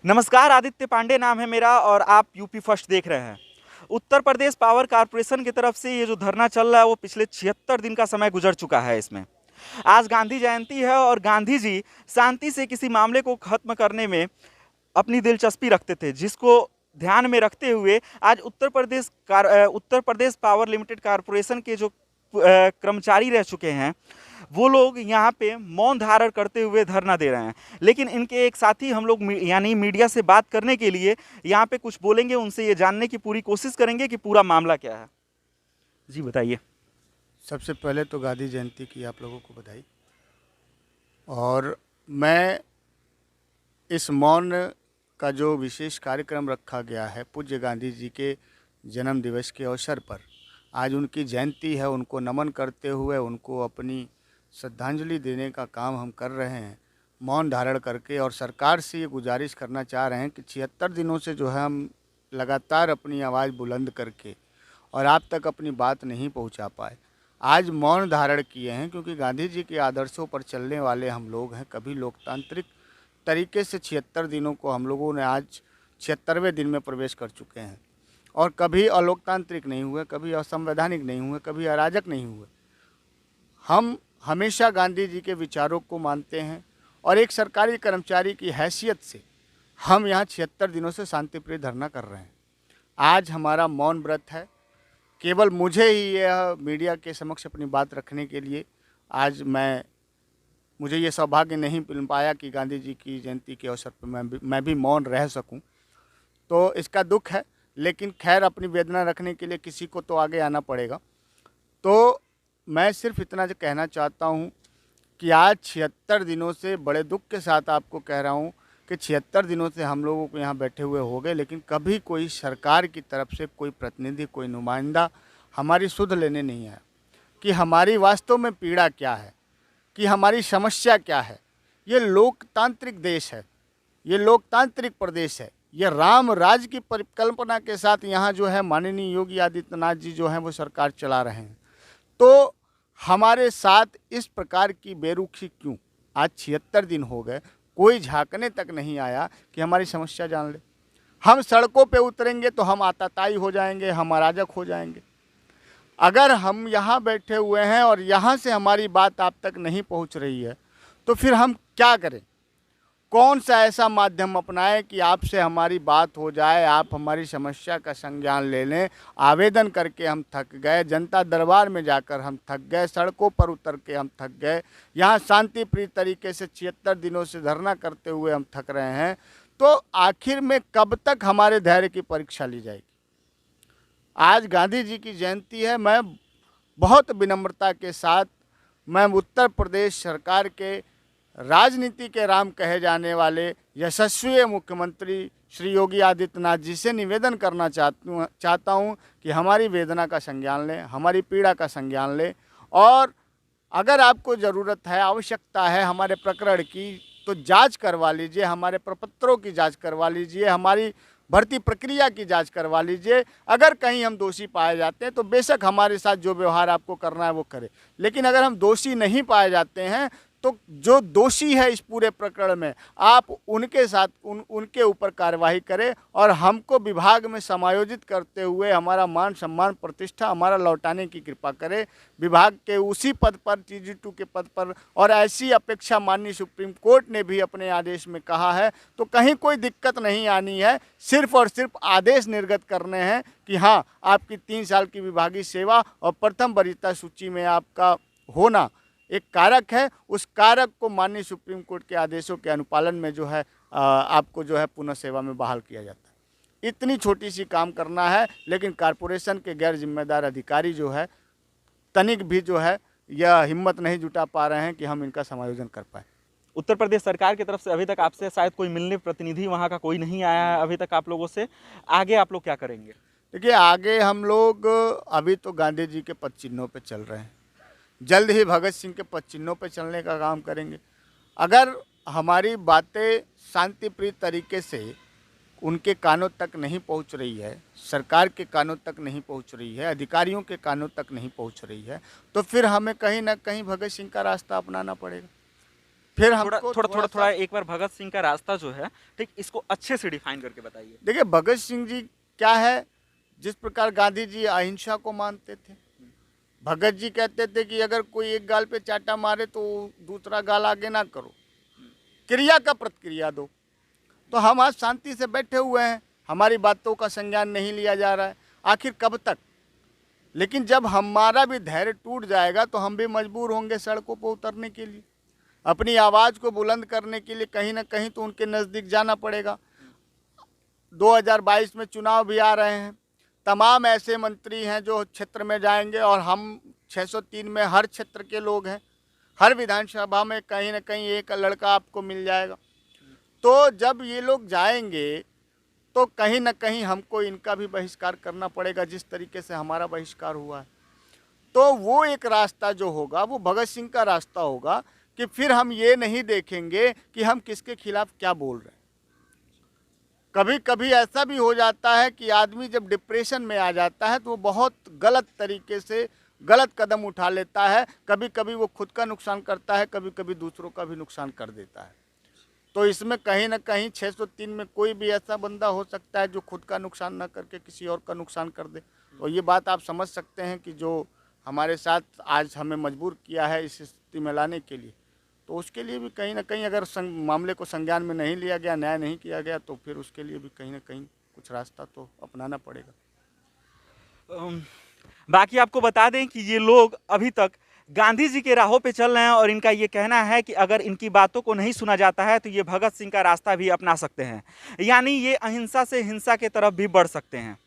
नमस्कार, आदित्य पांडे नाम है मेरा और आप यूपी फर्स्ट देख रहे हैं। उत्तर प्रदेश पावर कॉरपोरेशन की तरफ से ये जो धरना चल रहा है वो पिछले 76 दिन का समय गुजर चुका है इसमें। आज गांधी जयंती है और गांधी जी शांति से किसी मामले को खत्म करने में अपनी दिलचस्पी रखते थे, जिसको ध्यान में रखते हुए आज Uttar Pradesh power limited corporation के जो कर्मचारी रह चुके हैं वो लोग यहाँ पे मौन धारण करते हुए धरना दे रहे हैं। लेकिन इनके एक साथी हम लोग यानी मीडिया से बात करने के लिए यहाँ पे कुछ बोलेंगे, उनसे ये जानने की पूरी कोशिश करेंगे कि पूरा मामला क्या है। जी बताइए। सबसे पहले तो गांधी जयंती की आप लोगों को बधाई। और मैं इस मौन का जो विशेष कार्यक्रम रखा गया है पूज्य गांधी जी के जन्म दिवस के अवसर पर, आज उनकी जयंती है, उनको नमन करते हुए उनको अपनी श्रद्धांजलि देने का काम हम कर रहे हैं मौन धारण करके। और सरकार से ये गुजारिश करना चाह रहे हैं कि 76 दिनों से जो है हम लगातार अपनी आवाज़ बुलंद करके और आप तक अपनी बात नहीं पहुंचा पाए, आज मौन धारण किए हैं क्योंकि गांधी जी के आदर्शों पर चलने वाले हम लोग हैं। कभी लोकतांत्रिक तरीके से 76 दिनों को हम लोगों ने आज 76वें दिन में प्रवेश कर चुके हैं और कभी अलोकतांत्रिक नहीं हुए, कभी असंवैधानिक नहीं हुए, कभी अराजक नहीं हुए। हम हमेशा गांधी जी के विचारों को मानते हैं और एक सरकारी कर्मचारी की हैसियत से हम यहाँ 76 दिनों से शांतिप्रिय धरना कर रहे हैं। आज हमारा मौन व्रत है। केवल मुझे ही यह मीडिया के समक्ष अपनी बात रखने के लिए आज मुझे ये सौभाग्य नहीं मिल पाया कि गांधी जी की जयंती के अवसर पर मैं भी मौन रह सकूं, तो इसका दुख है। लेकिन खैर, अपनी वेदना रखने के लिए किसी को तो आगे आना पड़ेगा। तो मैं सिर्फ इतना जो कहना चाहता हूं कि आज 76 दिनों से बड़े दुख के साथ आपको कह रहा हूं कि 76 दिनों से हम लोगों को यहाँ बैठे हुए हो गए, लेकिन कभी कोई सरकार की तरफ से कोई प्रतिनिधि, कोई नुमाइंदा हमारी सुध लेने नहीं आया कि हमारी वास्तव में पीड़ा क्या है, कि हमारी समस्या क्या है। ये लोकतांत्रिक देश है, ये लोकतांत्रिक प्रदेश है, ये राम राज्य की परिकल्पना के साथ यहाँ जो है माननीय योगी आदित्यनाथ जी जो हैं वो सरकार चला रहे हैं। तो हमारे साथ इस प्रकार की बेरुखी क्यों? आज 76 दिन हो गए, कोई झांकने तक नहीं आया कि हमारी समस्या जान ले। हम सड़कों पे उतरेंगे तो हम आताताई हो जाएंगे, हम अराजक हो जाएंगे। अगर हम यहाँ बैठे हुए हैं और यहाँ से हमारी बात आप तक नहीं पहुँच रही है तो फिर हम क्या करें? कौन सा ऐसा माध्यम अपनाएं कि आपसे हमारी बात हो जाए, आप हमारी समस्या का संज्ञान ले लें। आवेदन करके हम थक गए, जनता दरबार में जाकर हम थक गए, सड़कों पर उतर के हम थक गए, यहाँ शांतिप्रिय तरीके से 76 दिनों से धरना करते हुए हम थक रहे हैं। तो आखिर में कब तक हमारे धैर्य की परीक्षा ली जाएगी? आज गांधी जी की जयंती है। मैं बहुत विनम्रता के साथ मैं उत्तर प्रदेश सरकार के राजनीति के राम कहे जाने वाले यशस्वी मुख्यमंत्री श्री योगी आदित्यनाथ जी से निवेदन करना चाहता हूं कि हमारी वेदना का संज्ञान लें, हमारी पीड़ा का संज्ञान लें। और अगर आपको ज़रूरत है, आवश्यकता है हमारे प्रकरण की, तो जांच करवा लीजिए, हमारे प्रपत्रों की जांच करवा लीजिए, हमारी भर्ती प्रक्रिया की जांच करवा लीजिए। अगर कहीं हम दोषी पाए जाते हैं तो बेशक हमारे साथ जो व्यवहार आपको करना है वो करें। लेकिन अगर हम दोषी नहीं पाए जाते हैं तो जो दोषी है इस पूरे प्रकरण में, आप उनके साथ उनके ऊपर कार्रवाई करें और हमको विभाग में समायोजित करते हुए हमारा मान सम्मान प्रतिष्ठा हमारा लौटाने की कृपा करें। विभाग के उसी पद पर, TG2 के पद पर, और ऐसी अपेक्षा माननीय सुप्रीम कोर्ट ने भी अपने आदेश में कहा है। तो कहीं कोई दिक्कत नहीं आनी है, सिर्फ और सिर्फ आदेश निर्गत करने हैं कि हाँ, आपकी 3 साल की विभागीय सेवा और प्रथम वरीयता सूची में आपका होना एक कारक है। उस कारक को माननीय सुप्रीम कोर्ट के आदेशों के अनुपालन में जो है आपको जो है पुनः सेवा में बहाल किया जाता है। इतनी छोटी सी काम करना है, लेकिन कॉरपोरेशन के गैर जिम्मेदार अधिकारी जो है तनिक भी जो है यह हिम्मत नहीं जुटा पा रहे हैं कि हम इनका समायोजन कर पाए। उत्तर प्रदेश सरकार की तरफ से अभी तक आपसे शायद कोई मिलने प्रतिनिधि वहाँ का कोई नहीं आया है अभी तक आप लोगों से। आगे आप लोग क्या करेंगे? देखिए, आगे हम लोग अभी तो गांधी जी के पद चिन्हों पर चल रहे हैं, जल्द ही भगत सिंह के पद चिन्हों पर चलने का काम करेंगे। अगर हमारी बातें शांतिप्रिय तरीके से उनके कानों तक नहीं पहुंच रही है, सरकार के कानों तक नहीं पहुंच रही है, अधिकारियों के कानों तक नहीं पहुंच रही है, तो फिर हमें कहीं ना कहीं भगत सिंह का रास्ता अपनाना पड़ेगा। फिर थोड़ा हमको थोड़ा थोड़ा थोड़ा थोड़ा सा एक बार भगत सिंह का रास्ता जो है, ठीक, इसको अच्छे से डिफाइन करके बताइए। देखिए, भगत सिंह जी क्या है, जिस प्रकार गांधी जी अहिंसा को मानते थे, भगत जी कहते थे कि अगर कोई एक गाल पे चाटा मारे तो दूसरा गाल आगे ना करो, क्रिया का प्रतिक्रिया दो। तो हम आज शांति से बैठे हुए हैं, हमारी बातों का संज्ञान नहीं लिया जा रहा है, आखिर कब तक। लेकिन जब हमारा भी धैर्य टूट जाएगा तो हम भी मजबूर होंगे सड़कों पर उतरने के लिए, अपनी आवाज़ को बुलंद करने के लिए कहीं ना कहीं तो उनके नज़दीक जाना पड़ेगा। 2022 में चुनाव भी आ रहे हैं, तमाम ऐसे मंत्री हैं जो क्षेत्र में जाएंगे, और हम 603 में हर क्षेत्र के लोग हैं, हर विधानसभा में कहीं ना कहीं एक लड़का आपको मिल जाएगा। तो जब ये लोग जाएंगे तो कहीं ना कहीं हमको इनका भी बहिष्कार करना पड़ेगा, जिस तरीके से हमारा बहिष्कार हुआ है। तो वो एक रास्ता जो होगा वो भगत सिंह का रास्ता होगा कि फिर हम ये नहीं देखेंगे कि हम किसके खिलाफ क्या बोल रहे हैं। कभी कभी ऐसा भी हो जाता है कि आदमी जब डिप्रेशन में आ जाता है तो वो बहुत गलत तरीके से गलत कदम उठा लेता है, कभी कभी वो खुद का नुकसान करता है, कभी कभी दूसरों का भी नुकसान कर देता है। तो इसमें कहीं ना कहीं 603 में कोई भी ऐसा बंदा हो सकता है जो खुद का नुकसान ना करके किसी और का नुकसान कर दे। तो ये बात आप समझ सकते हैं कि जो हमारे साथ आज हमें मजबूर किया है इस स्थिति में लाने के लिए, तो उसके लिए भी कहीं ना कहीं अगर मामले को संज्ञान में नहीं लिया गया, न्याय नहीं किया गया, तो फिर उसके लिए भी कहीं ना कहीं कुछ रास्ता तो अपनाना पड़ेगा। बाकी आपको बता दें कि ये लोग अभी तक गांधी जी के राहों पे चल रहे हैं और इनका ये कहना है कि अगर इनकी बातों को नहीं सुना जाता है तो ये भगत सिंह का रास्ता भी अपना सकते हैं, यानी ये अहिंसा से हिंसा के तरफ भी बढ़ सकते हैं।